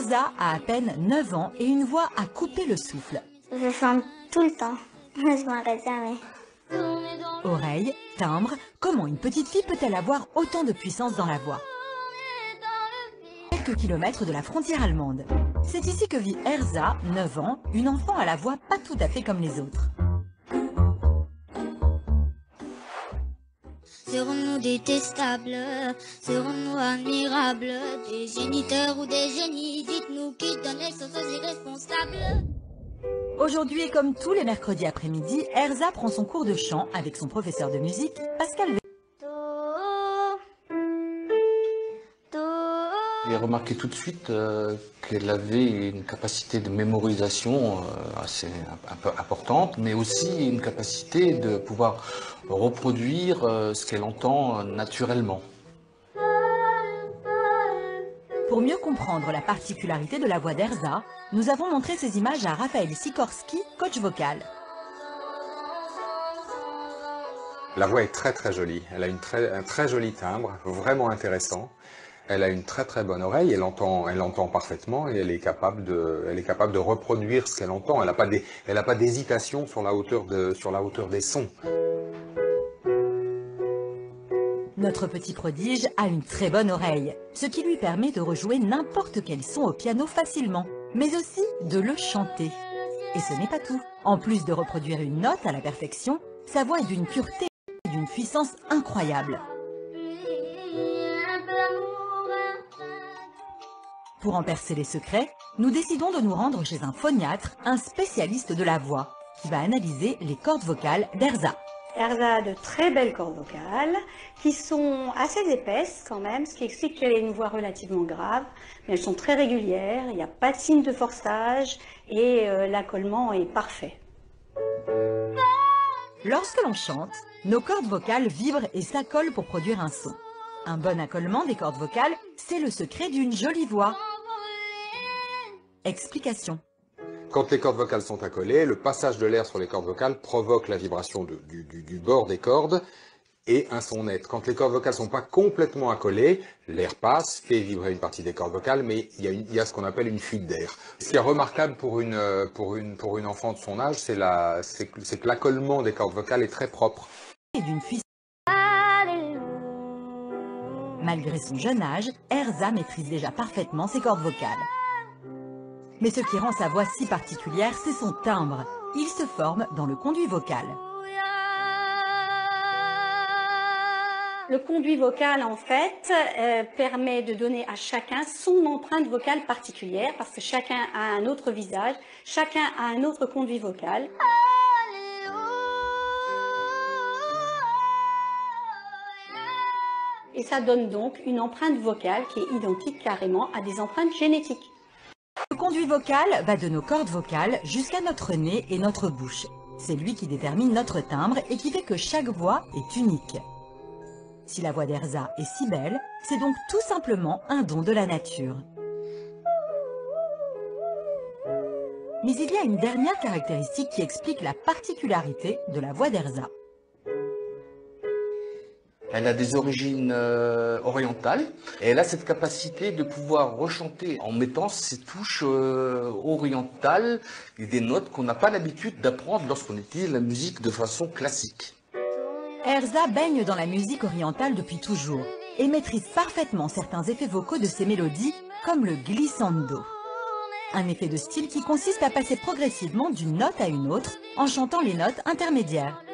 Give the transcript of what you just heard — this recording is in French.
Erza a à peine 9 ans et une voix à couper le souffle. Je chante tout le temps, je m'arrête jamais. Oreille, timbre, comment une petite fille peut-elle avoir autant de puissance dans la voix? Quelques kilomètres de la frontière allemande. C'est ici que vit Erza, 9 ans, une enfant à la voix pas tout à fait comme les autres. Serons-nous détestables? Serons-nous admirables? Des géniteurs ou des génies? Dites-nous qui donne les choses aux irresponsables. Aujourd'hui, et comme tous les mercredis après-midi, Erza prend son cours de chant avec son professeur de musique, Pascal V. J'ai remarqué tout de suite qu'elle avait une capacité de mémorisation assez un peu importante, mais aussi une capacité de pouvoir reproduire ce qu'elle entend naturellement. Pour mieux comprendre la particularité de la voix d'Erza, nous avons montré ces images à Raphaël Sikorski, coach vocal. La voix est très jolie, elle a un très joli timbre, vraiment intéressant. Elle a une très bonne oreille, elle entend parfaitement et elle est capable de reproduire ce qu'elle entend. Elle n'a pas d'hésitation sur la hauteur des sons. Notre petit prodige a une très bonne oreille, ce qui lui permet de rejouer n'importe quel son au piano facilement, mais aussi de le chanter. Et ce n'est pas tout. En plus de reproduire une note à la perfection, sa voix est d'une pureté et d'une puissance incroyable. Pour en percer les secrets, nous décidons de nous rendre chez un phoniatre, un spécialiste de la voix, qui va analyser les cordes vocales d'Erza. Erza a de très belles cordes vocales, qui sont assez épaisses quand même, ce qui explique qu'elle a une voix relativement grave, mais elles sont très régulières, il n'y a pas de signe de forçage et l'accollement est parfait. Lorsque l'on chante, nos cordes vocales vibrent et s'accolent pour produire un son. Un bon accollement des cordes vocales, c'est le secret d'une jolie voix. Explication. Quand les cordes vocales sont accolées, le passage de l'air sur les cordes vocales provoque la vibration du bord des cordes et un son net. Quand les cordes vocales ne sont pas complètement accolées, l'air passe, fait vibrer une partie des cordes vocales, mais il y a ce qu'on appelle une fuite d'air. Ce qui est remarquable pour une enfant de son âge, c'est que l'accollement des cordes vocales est très propre. Et d'une puissance. Malgré son jeune âge, Erza maîtrise déjà parfaitement ses cordes vocales. Mais ce qui rend sa voix si particulière, c'est son timbre. Il se forme dans le conduit vocal. Le conduit vocal, en fait, permet de donner à chacun son empreinte vocale particulière, parce que chacun a un autre visage, chacun a un autre conduit vocal. Et ça donne donc une empreinte vocale qui est identique carrément à des empreintes génétiques. Le conduit vocal va de nos cordes vocales jusqu'à notre nez et notre bouche. C'est lui qui détermine notre timbre et qui fait que chaque voix est unique. Si la voix d'Erza est si belle, c'est donc tout simplement un don de la nature. Mais il y a une dernière caractéristique qui explique la particularité de la voix d'Erza. Elle a des origines orientales et elle a cette capacité de pouvoir rechanter en mettant ses touches orientales et des notes qu'on n'a pas l'habitude d'apprendre lorsqu'on utilise la musique de façon classique. Erza baigne dans la musique orientale depuis toujours et maîtrise parfaitement certains effets vocaux de ses mélodies comme le glissando. Un effet de style qui consiste à passer progressivement d'une note à une autre en chantant les notes intermédiaires.